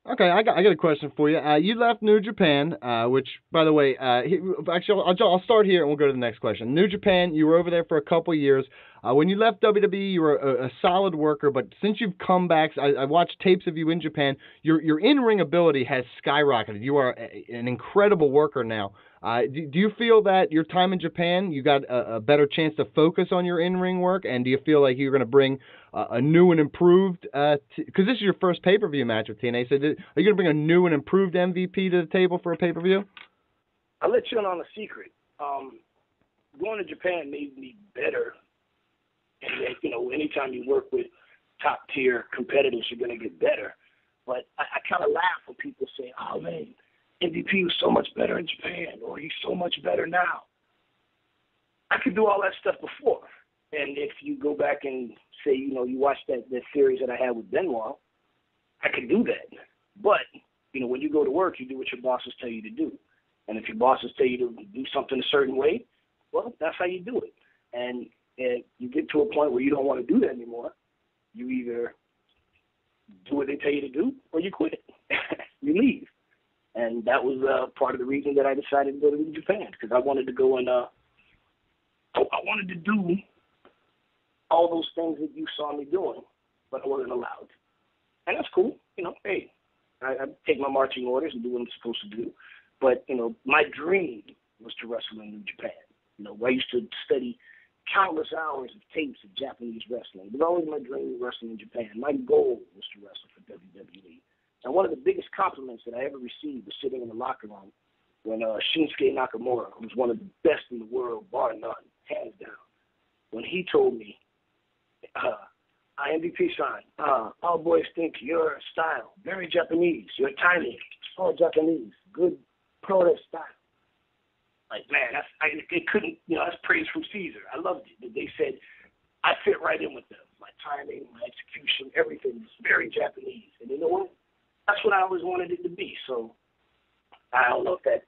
Okay, I got a question for you. You left New Japan, which, by the way, actually, I'll start here and we'll go to the next question. New Japan, you were over there for a couple years. When you left WWE, you were a solid worker, but since you've come back, I watched tapes of you in Japan. Your in-ring ability has skyrocketed. You are an incredible worker now. Do you feel that your time in Japan, you got a better chance to focus on your in-ring work, and do you feel like you're going to bring a new and improved, because this is your first pay-per-view match with TNA, so are you going to bring a new and improved MVP to the table for a pay-per-view? I'll let you in on a secret. Going to Japan made me better, and that, anytime you work with top-tier competitors, you're going to get better. But I kind of laugh when people say, oh, man, MVP was so much better in Japan, or he's so much better now. I could do all that stuff before. And if you go back and say, you watch that series that I had with Benoit, I could do that. But, when you go to work, you do what your bosses tell you to do. And if your bosses tell you to do something a certain way, well, that's how you do it. And you get to a point where you don't want to do that anymore. You either do what they tell you to do or you quit. You leave. And that was part of the reason that I decided to go to Japan, because I wanted to go and I wanted to do all those things that you saw me doing, but I wasn't allowed. And that's cool. Hey, I take my marching orders and do what I'm supposed to do. But, my dream was to wrestle in New Japan. I used to study countless hours of tapes of Japanese wrestling. It was always my dream wrestling in Japan. My goal was to wrestle for WWE. And one of the biggest compliments that I ever received was sitting in the locker room when Shinsuke Nakamura, who's one of the best in the world, bar none, hands down, when he told me, MVP-san, all boys think your style, very Japanese, your timing, all Japanese, good pro style. Like, man, it couldn't, that's praise from Caesar. I loved it. They said I fit right in with them. My timing, my execution, everything was very Japanese. And you know what? That's what I always wanted it to be. So I don't know if that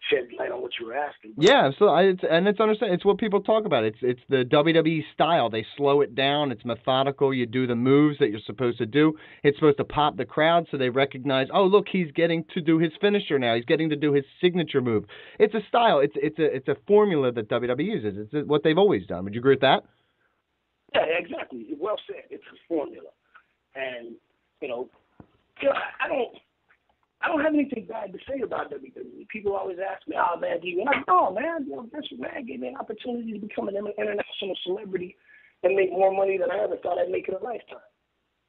shed light on what you were asking. Yeah, so it's understand. It's what people talk about. It's the WWE style. They slow it down. It's methodical. You do the moves that you're supposed to do. It's supposed to pop the crowd so they recognize, oh, look, he's getting to do his finisher now. He's getting to do his signature move. It's a style. It's a formula that WWE uses. It's what they've always done. Would you agree with that? Yeah, exactly. Well said. It's a formula. And, I don't have anything bad to say about WWE. People always ask me, oh, man, do you? And I'm like, oh, man, Vince McMahon gave me an opportunity to become an international celebrity and make more money than I ever thought I'd make in a lifetime.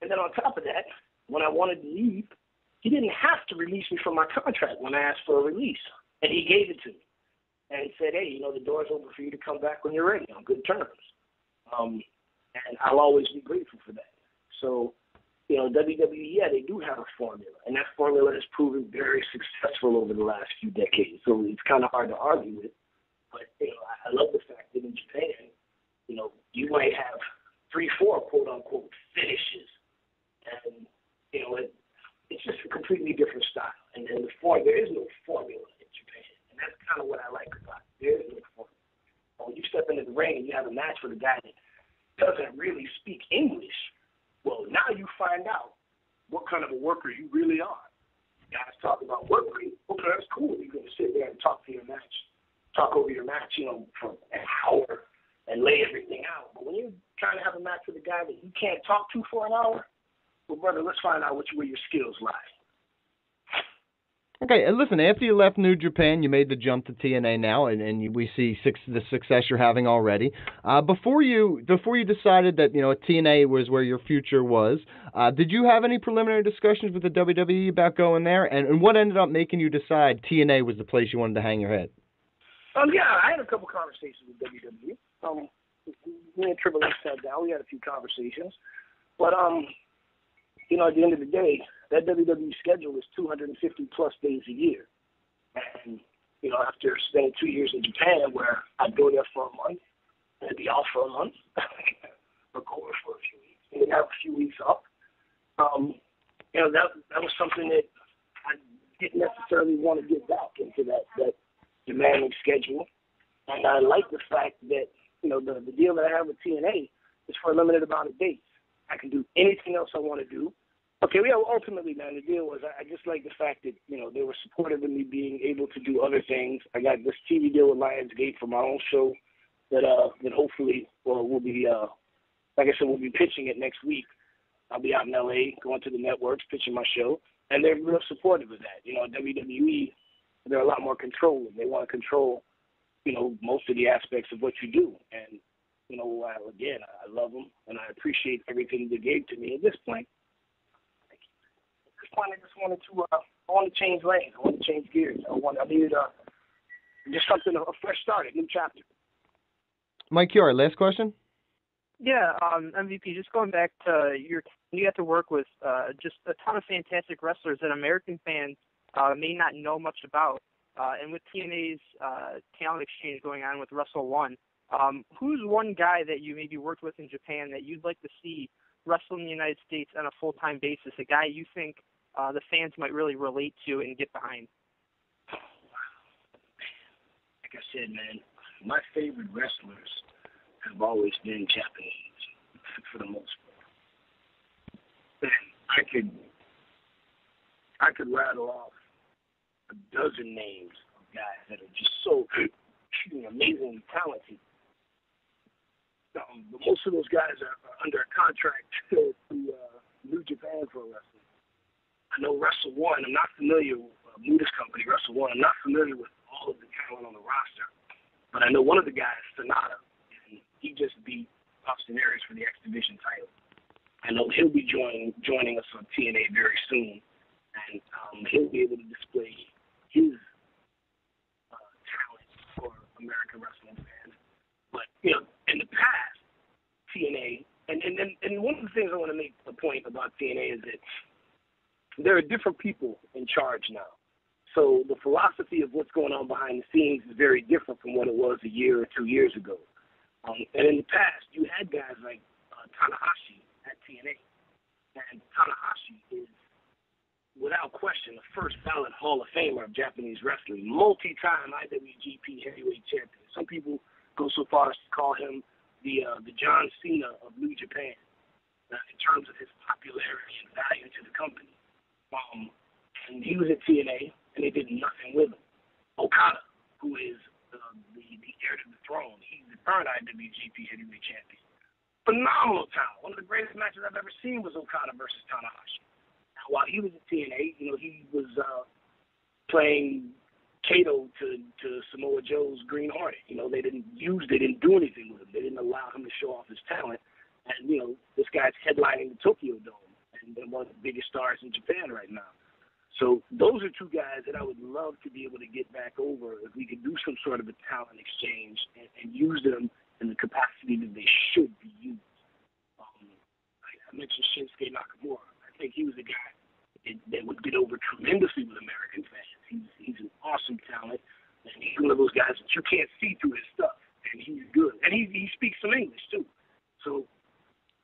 And then on top of that, when I wanted to leave, he didn't have to release me from my contract when I asked for a release. And he gave it to me. And he said, hey, the door's open for you to come back when you're ready on good terms. And I'll always be grateful for that. So, WWE, yeah, they do have a formula, and that formula has proven very successful over the last few decades. So it's kind of hard to argue with. But, I love the fact that in Japan, you might have 3-4 quote-unquote finishes. And, it's just a completely different style. And then there is no formula in Japan. And that's kind of what I like about it. There is no formula. When you step into the ring and you have a match with a guy that doesn't really speak English, well, now you find out what kind of a worker you really are. Guys talk about work rate. Okay, that's cool. You're going to sit there and talk over your match, for an hour and lay everything out. But when you're trying to have a match with a guy that you can't talk to for an hour, well, brother, let's find out where your skills lie. Okay, and listen, after you left New Japan, you made the jump to TNA now, and we see the success you're having already. Before you decided that, TNA was where your future was, did you have any preliminary discussions with the WWE about going there? And what ended up making you decide TNA was the place you wanted to hang your head? Yeah, I had a couple conversations with WWE. Me and Triple H sat down. We had a few conversations. But, at the end of the day, that WWE schedule is 250-plus days a year. And, after spending 2 years in Japan where I'd go there for a month and I'd be off for a month, record for a few weeks, and then have a few weeks off, that was something that I didn't necessarily want to get back into that demanding schedule. And I like the fact that, the deal that I have with TNA is for a limited amount of dates. I can do anything else I want to do. Okay, well, ultimately, man, the deal was I just like the fact that, they were supportive of me being able to do other things. I got this TV deal with Lionsgate for my own show that hopefully, we'll be, like I said, we'll be pitching it next week. I'll be out in L.A. going to the networks, pitching my show, and they're real supportive of that. WWE, they're a lot more controlling. They want to control, most of the aspects of what you do. And, again, I love them, and I appreciate everything they gave to me. At this point, I just wanted to, I want to change lanes. I want to change gears. I needed just something, a fresh start, a new chapter. Mike Chiari, last question? Yeah, MVP, just going back to you got to work with just a ton of fantastic wrestlers that American fans may not know much about. And with TNA's talent exchange going on with Wrestle One, who's one guy that you maybe worked with in Japan that you'd like to see wrestle in the United States on a full-time basis, a guy you think the fans might really relate to and get behind? Like I said, man, my favorite wrestlers have always been Japanese, for the most part. And I could rattle off a dozen names of guys that are just so amazingly talented. But most of those guys are under a contract to New Japan Pro Wrestling. I know Wrestle One. I'm not familiar with Muda's company, Wrestle One. I'm not familiar with all of the talent on the roster. But I know one of the guys, Sonata, and he just beat Austin Aries for the X Division title. I know he'll be joining us on TNA very soon, and he'll be able to display his talent for American wrestling fans. But in the past, TNA, and one of the things I want to make a point about TNA is that there are different people in charge now. So the philosophy of what's going on behind the scenes is very different from what it was a year or 2 years ago. And in the past, you had guys like Tanahashi at TNA. And Tanahashi is, without question, the first ballot Hall of Famer of Japanese wrestling, multi-time IWGP heavyweight champion. Some people go so far as to call him the John Cena of New Japan in terms of his popularity and value to the company. And he was at TNA, and they did nothing with him. Okada, who is the heir to the throne, he's the current IWGP heavyweight champion. Phenomenal talent. One of the greatest matches I've ever seen was Okada versus Tanahashi. Now, while he was at TNA, he was playing Kato to Samoa Joe's Green Hornet. They didn't do anything with him. They didn't allow him to show off his talent. And, this guy's headlining the Tokyo Dome and one of the biggest stars in Japan right now. So those are two guys that I would love to be able to get back over if we could do some sort of a talent exchange and use them in the capacity that they should be used. I mentioned Shinsuke Nakamura. I think he was a guy that would get over tremendously with American fans. He's an awesome talent, and he's one of those guys that you can't see through his stuff, and he's good. And he speaks some English, too. So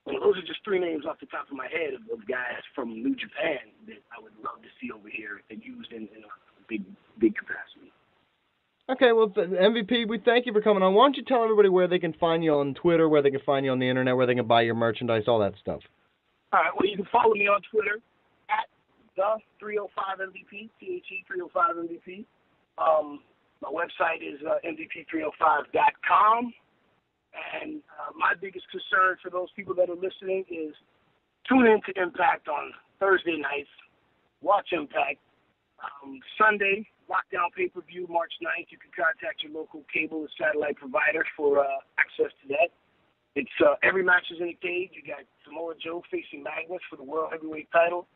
those are just three names off the top of my head of guys from New Japan that I would love to see over here and used in a big capacity. Okay, well, MVP, we thank you for coming on. Why don't you tell everybody where they can find you on Twitter, where they can find you on the internet, where they can buy your merchandise, all that stuff. All right, well, you can follow me on Twitter at the305MVP, THE305MVP. My website is MVP305.com. And my biggest concern for those people that are listening is tune in to Impact on Thursday nights. Watch Impact. Sunday, Lockdown pay-per-view, March 9th. You can contact your local cable and satellite provider for access to that. It's every match is in a cage. You got Samoa Joe facing Magnus for the World Heavyweight title.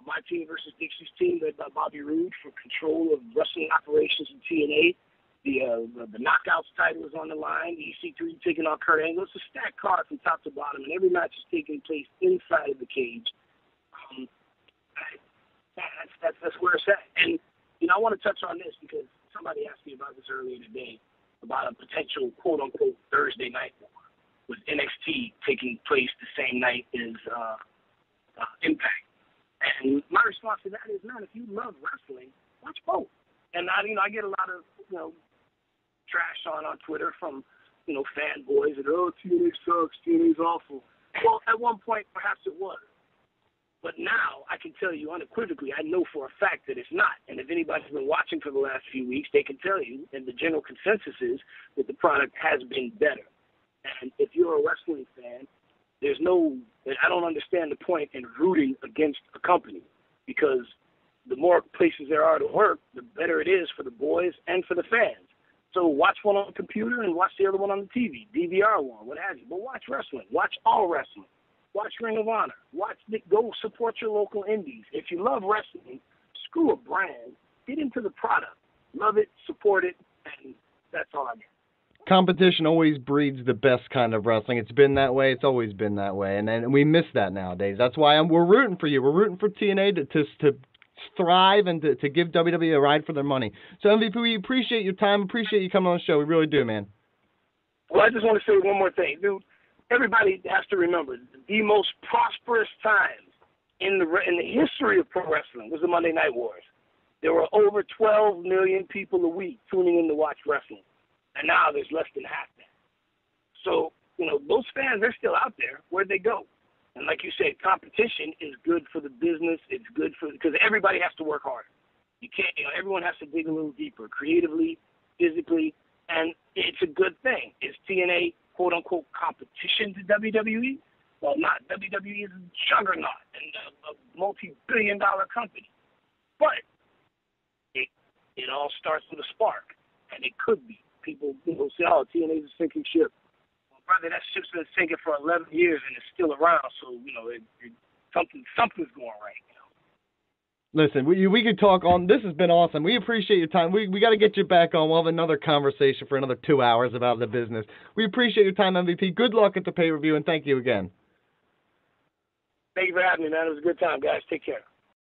My team versus Dixie's team, led by Bobby Roode, for control of wrestling operations in TNA. The Knockouts title is on the line. EC3 taking on Kurt Angle. It's a stacked card from top to bottom, and every match is taking place inside of the cage. That's where it's at. And I want to touch on this because somebody asked me about this earlier today about a potential quote-unquote Thursday night war with NXT taking place the same night as Impact. And my response to that is, man, if you love wrestling, watch both. And I get a lot of trash on Twitter from fanboys that TNA sucks, TNA's awful. Well, at one point perhaps it was, But now I can tell you unequivocally, I know for a fact that it's not. And if anybody's been watching for the last few weeks, they can tell you, and the general consensus is that the product has been better. And if you're a wrestling fan, I don't understand the point in rooting against a company, because the more places there are to work, the better it is for the boys and for the fans. So watch one on the computer and watch the other one on the TV, DVR one, what have you. But watch wrestling. Watch all wrestling. Watch Ring of Honor. Go support your local indies. If you love wrestling, screw a brand. Get into the product. Love it, support it, and that's all I need. Competition always breeds the best kind of wrestling. It's been that way. It's always been that way, and we miss that nowadays. That's why we're rooting for you. We're rooting for TNA to thrive and to give WWE a ride for their money. So MVP, we appreciate your time. Appreciate you coming on the show. We really do, man. Well, I just want to say one more thing, dude. Everybody has to remember the most prosperous times in the history of pro wrestling was the Monday Night Wars. There were over 12 million people a week tuning in to watch wrestling. And now there's less than half that. So, those fans, they're still out there. Where'd they go? And like you said, competition is good for the business. It's good because everybody has to work harder. You can't, everyone has to dig a little deeper, creatively, physically, and it's a good thing. Is TNA, quote unquote, competition to WWE? Well, not. WWE is a juggernaut and a multi-billion-dollar company. But it all starts with a spark, and it could be. People say, oh, TNA is a sinking ship. Well, brother, that ship's been sinking for 11 years and it's still around, so, something's going right. Listen, we could talk on. This has been awesome. We appreciate your time. We got to get you back on. We'll have another conversation for another 2 hours about the business. We appreciate your time, MVP. Good luck at the pay-per-view, and thank you again. Thank you for having me, man. It was a good time, guys. Take care.